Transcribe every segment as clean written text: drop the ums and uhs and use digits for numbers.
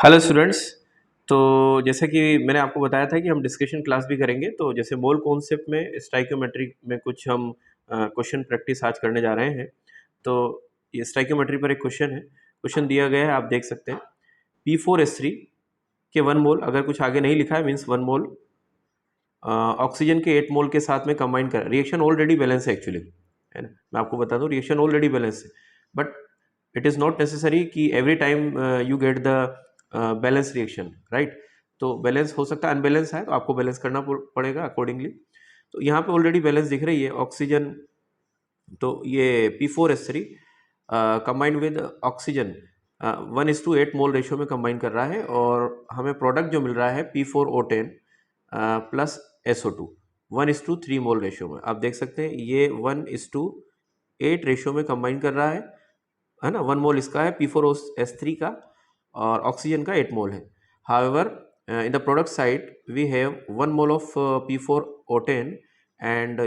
Hello students. तो जैसे कि मैंने आपको बताया था कि हम डिस्कशन क्लास भी करेंगे। तो जैसे मोल कॉन्सेप्ट में स्टाइकियोमेट्री में कुछ हम क्वेश्चन प्रैक्टिस आज करने जा रहे हैं। तो ये स्टाइकियोमेट्री पर एक क्वेश्चन है। क्वेश्चन दिया गया है, आप देख सकते हैं। P4S3 के 1 मोल, अगर कुछ आगे नहीं लिखा है मीन्स 1 मोल ऑक्सीजन के 8 मोल के साथ में कंबाइन कर, रिएक्शन ऑलरेडी बैलेंस है एक्चुअली, है ना। मैं आपको बता दूं रिएक्शन ऑलरेडी बैलेंस है, but it is not necessary कि every time you get the balance reaction, right. तो बैलेंस हो सकता है, अनबैलेंस है तो आपको बैलेंस करना पड़ेगा अकॉर्डिंगली। तो यहाँ पे ऑलरेडी बैलेंस दिख रही है ऑक्सीजन। तो ये P4S3 combined with oxygen 1:8 mole ratio में कंबाइन कर रहा है, और हमें प्रोडक्ट जो मिल रहा है P4O10 plus SO2 1:3 mole ratio में। आप देख सकते हैं ये 1:8 रेशियो में कंबाइन कर रहा है ना। 1 मोल इसका है P4S3 का, और ऑक्सीजन का 8 मोल है। However in the product side we have 1 mole of P4O10 and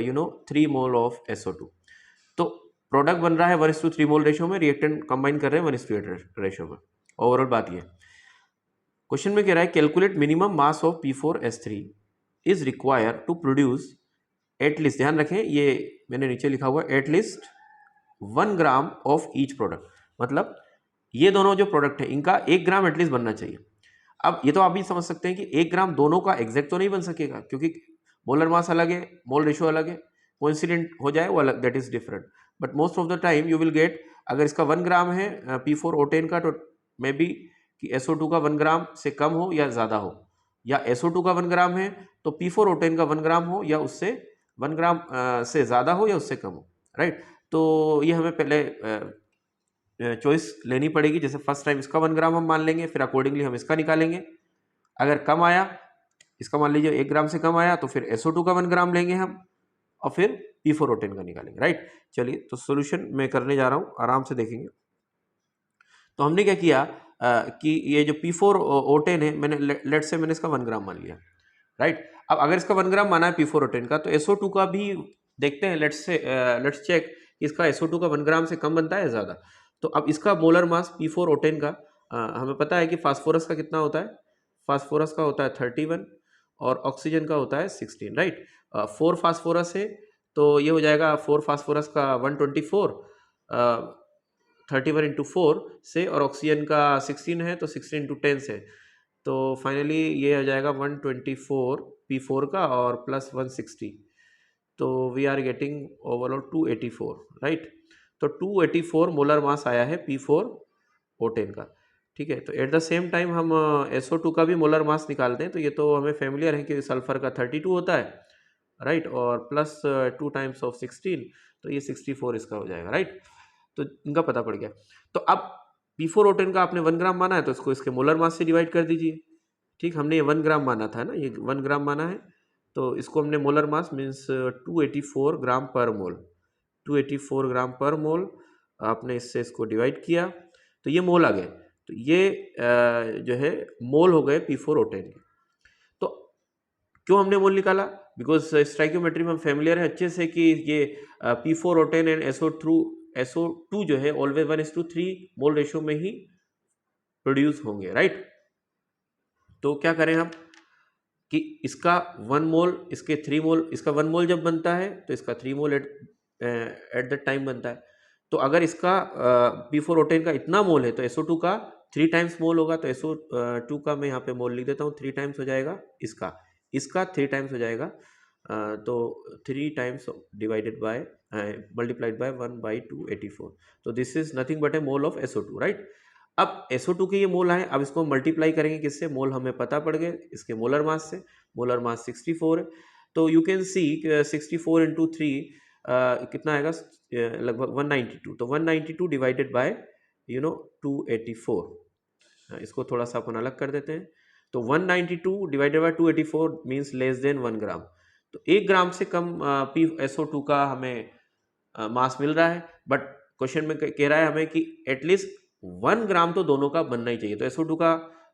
3 mole of SO2। तो प्रोडक्ट बन रहा है 1:3 मोल रेशियो में, रिएक्टेंट कंबाइन कर रहे हैं 1:8 रेशियो में। ओवरऑल बात ये क्वेश्चन में कह रहा है calculate minimum mass of P4S3 is require to produce at least, ध्यान रखें ये मैंने नीचे लिखा हुआ at least 1 gram of each product. मतलब ये दोनों जो प्रोडक्ट है इनका 1 ग्राम एटलीस्ट बनना चाहिए। अब ये तो आप भी समझ सकते हैं कि 1 ग्राम दोनों का एग्जैक्ट तो नहीं बन सकेगा, क्योंकि मोलर मास अलग है, मोल रेशियो अलग है। कोइंसिडेंट हो जाए वो अलग, that is different. But most of the time you will get, अगर इसका 1 ग्राम है P4O10 का, तो मे बी कि SO2 का 1 ग्राम से कम हो या ज़्यादा हो, या SO2 का 1 ग्राम है तो P4O10 का 1 ग्राम हो, या उससे 1 ग्राम से ज़्यादा हो या उससे कम हो, राइट। तो ये हमें पहले चॉइस लेनी पड़ेगी। जैसे फर्स्ट टाइम इसका 1 ग्राम हम मान लेंगे, फिर अकॉर्डिंगली हम इसका निकालेंगे। अगर कम आया, इसका मान लीजिए 1 ग्राम से कम आया, तो फिर SO2 का 1 ग्राम लेंगे हम, और फिर P4O10 का निकालेंगे, राइट। चलिए, तो सोल्यूशन मैं करने जा रहा हूँ, आराम से देखेंगे। तो हमने क्या किया कि ये जो P4O10 है, मैंने लेट से मैंने इसका 1 ग्राम मान लिया, राइट। अब अगर इसका 1 ग्राम माना है P4O10 का, तो SO2 का भी देखते हैं। लेट्स चेक इसका SO2 का 1 ग्राम से कम बनता है ज़्यादा। तो अब इसका मोलर मास P4O10 का हमें पता है कि फास्फोरस का कितना होता है। फास्फोरस का होता है 31 और ऑक्सीजन का होता है 16, राइट। 4 फास्फोरस है, तो ये हो जाएगा 4 फास्फोरस का 124, 31 × 4 से, और ऑक्सीजन का 16 है तो 16 × 10 से। तो फाइनली ये हो जाएगा 124 P4 का और प्लस 160, तो we are getting overall 284, right. तो 284 मोलर मास आया है P4O10 का, ठीक है। तो एट द सेम टाइम हम SO2 का भी मोलर मास निकालते हैं। तो ये तो हमें फेमिलियर है कि सल्फर का 32 होता है, राइट, और प्लस 2 टाइम्स ऑफ 16, तो ये 64 इसका हो जाएगा, राइट। तो इनका पता पड़ गया। तो अब P4O10 का आपने 1 ग्राम माना है, तो इसको इसके मोलर मास से डिवाइड कर दीजिए। ठीक, हमने ये 1 ग्राम माना था ना, ये 1 ग्राम माना है, तो इसको हमने मोलर मास मीन्स 284 ग्राम पर मोल, 284 ग्राम पर मोल आपने इससे इसको डिवाइड किया, तो ये मोल आ गए। तो ये जो है मोल हो गए P4O10 के। तो क्यों हमने मोल निकाला? बिकॉज स्टाइकियोमेट्री में हम फेमिलियर है अच्छे से कि ये P4O10 एंड SO2 जो है ऑलवेज 1:3 मोल रेशियो में ही प्रोड्यूस होंगे, राइट। तो क्या करें हम कि इसका 1 मोल, इसके 3 मोल, इसका 1 मोल जब बनता है तो इसका 3 मोल एट द टाइम बनता है। तो अगर इसका P4O10 का इतना मोल है तो SO2 का 3 टाइम्स मोल होगा। तो SO2 का मैं यहाँ पे मोल लिख देता हूँ, 3 टाइम्स हो जाएगा इसका 3 टाइम्स हो जाएगा। तो 3 times divided by multiplied by 1/284, तो this is nothing but A mole of SO2, right. अब SO2 के ये मोल आए, अब इसको मल्टीप्लाई करेंगे किससे? मोल हमें पता पड़ गए इसके मोलर मास से। मोलर मास 64 है, तो यू कैन सी 64 × 3 कितना आएगा, लगभग 192। तो 192 डिवाइडेड बाय 284, इसको थोड़ा सा अपन अलग कर देते हैं। तो 192 divided by 284 means less than 1 ग्राम। तो 1 ग्राम से कम SO2 का हमें मास मिल रहा है, बट क्वेश्चन में कह रहा है हमें कि एटलीस्ट 1 ग्राम तो दोनों का बनना ही चाहिए। तो SO2 का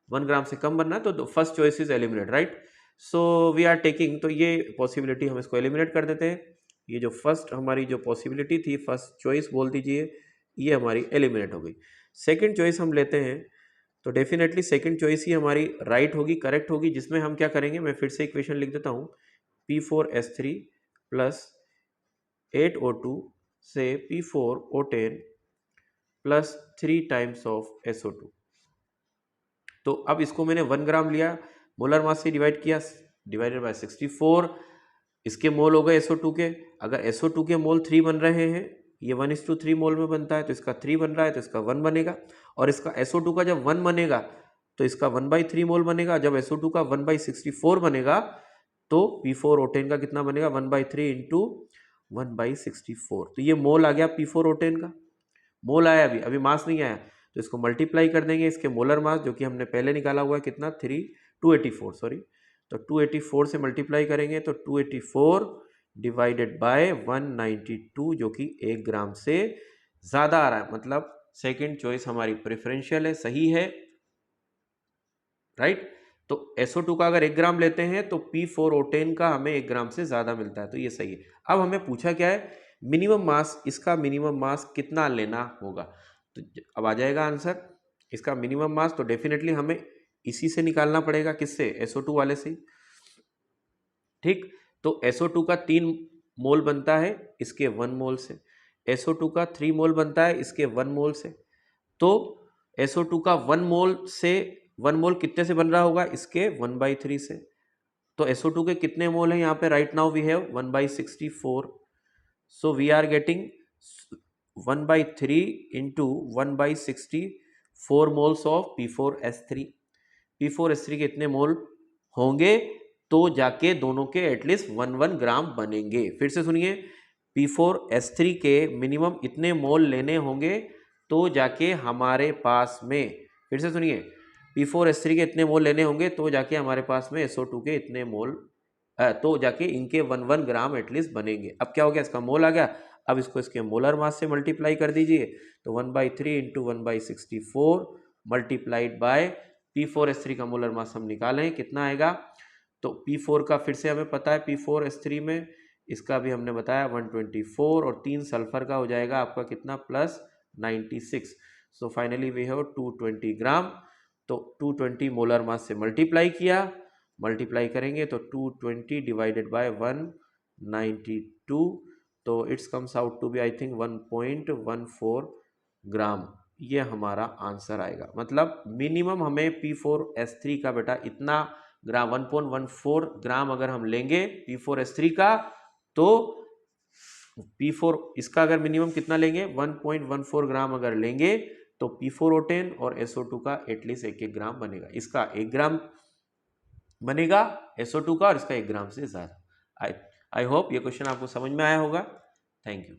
1 ग्राम से कम बनना है, तो first choice is eliminate, right. So we are taking, तो ये पॉसिबिलिटी हम इसको एलिमिनेट कर देते हैं। ये जो फर्स्ट हमारी जो पॉसिबिलिटी थी, फर्स्ट चॉइस बोल दीजिए, ये हमारी एलिमिनेट हो गई। सेकेंड चॉइस हम लेते हैं तो डेफिनेटली सेकंड चॉइस ही हमारी राइट होगी, करेक्ट होगी, जिसमें हम क्या करेंगे, मैं फिर से इक्वेशन लिख देता हूँ, P4S3 प्लस 8O2 से P4O10 plus 3 times of SO2। तो अब इसको मैंने 1 ग्राम लिया, मोलर मास से डिवाइड किया, डिवाइडेड बाय 64, इसके मोल हो गए SO2 के। अगर SO2 के मोल 3 बन रहे हैं, ये 1:3 मोल में बनता है, तो इसका 3 बन रहा है तो इसका 1 बनेगा, और इसका SO2 का जब 1 बनेगा तो इसका 1/3 मोल बनेगा। जब SO2 का 1/64 बनेगा तो P4O10 का कितना बनेगा, 1/3 इंटू 1/64। तो ये मोल आ गया P4O10 का, मोल आया, अभी मास नहीं आया, तो इसको मल्टीप्लाई कर देंगे इसके मोलर मास, जो कि हमने पहले निकाला हुआ है, कितना 284 सॉरी, तो 284 से मल्टीप्लाई करेंगे तो 284 डिवाइडेड बाय 192, जो कि 1 ग्राम से ज़्यादा आ रहा है। मतलब सेकंड चॉइस हमारी प्रेफरेंशियल है, सही है, राइट। तो SO2 का अगर 1 ग्राम लेते हैं तो P4O10 का हमें 1 ग्राम से ज़्यादा मिलता है, तो ये सही है। अब हमें पूछा क्या है, मिनिमम मास, इसका मिनिमम मास कितना लेना होगा। तो अब आ जाएगा आंसर, इसका मिनिमम मास तो डेफिनेटली हमें इसी से निकालना पड़ेगा, किससे, SO2 वाले से, ठीक। तो SO2 का 3 मोल बनता है इसके 1 मोल से, SO2 का 3 मोल बनता है इसके 1 मोल से, तो SO2 का 1 मोल से 1 मोल कितने से बन रहा होगा, इसके 1/3 से। तो SO2 के कितने मोल हैं यहाँ पे, right now we have 1/64, so we are getting 1/3 into 1/64 moles of P4S3। P4S3 के इतने मोल होंगे तो जाके दोनों के एटलीस्ट 1 ग्राम बनेंगे। फिर से सुनिए, P4S3 के मिनिमम इतने मोल लेने होंगे तो जाके हमारे पास में, फिर से सुनिए, P4S3 के इतने मोल लेने होंगे तो जाके हमारे पास में SO2 के इतने मोल, तो जाके इनके 1 ग्राम एटलीस्ट बनेंगे। अब क्या हो गया, इसका मोल आ गया, अब इसको इसके मोलर मास से मल्टीप्लाई कर दीजिए, तो 1/3 इंटू 1/64 मल्टीप्लाइड बाय P4S3 का मोलर मास हम निकालें कितना आएगा, तो P4 का फिर से हमें पता है, P4S3 में इसका भी हमने बताया 124, और 3 सल्फर का हो जाएगा आपका कितना, plus 96। So finally we have 220 gram. तो 220 मोलर मास से मल्टीप्लाई किया, मल्टीप्लाई करेंगे तो 220 डिवाइडेड बाय 192, तो it's comes out to be I think 1.14 gram, ये हमारा आंसर आएगा। मतलब मिनिमम हमें P4S3 का बेटा इतना ग्राम, 1.14 ग्राम अगर हम लेंगे P4S3 का, तो P4 इसका अगर मिनिमम कितना लेंगे, 1.14 ग्राम अगर लेंगे तो P4O10 और SO2 का एटलीस्ट 1-1 ग्राम बनेगा। इसका 1 ग्राम बनेगा SO2 का, और इसका 1 ग्राम से ज़्यादा। आई होप ये क्वेश्चन आपको समझ में आया होगा। Thank you.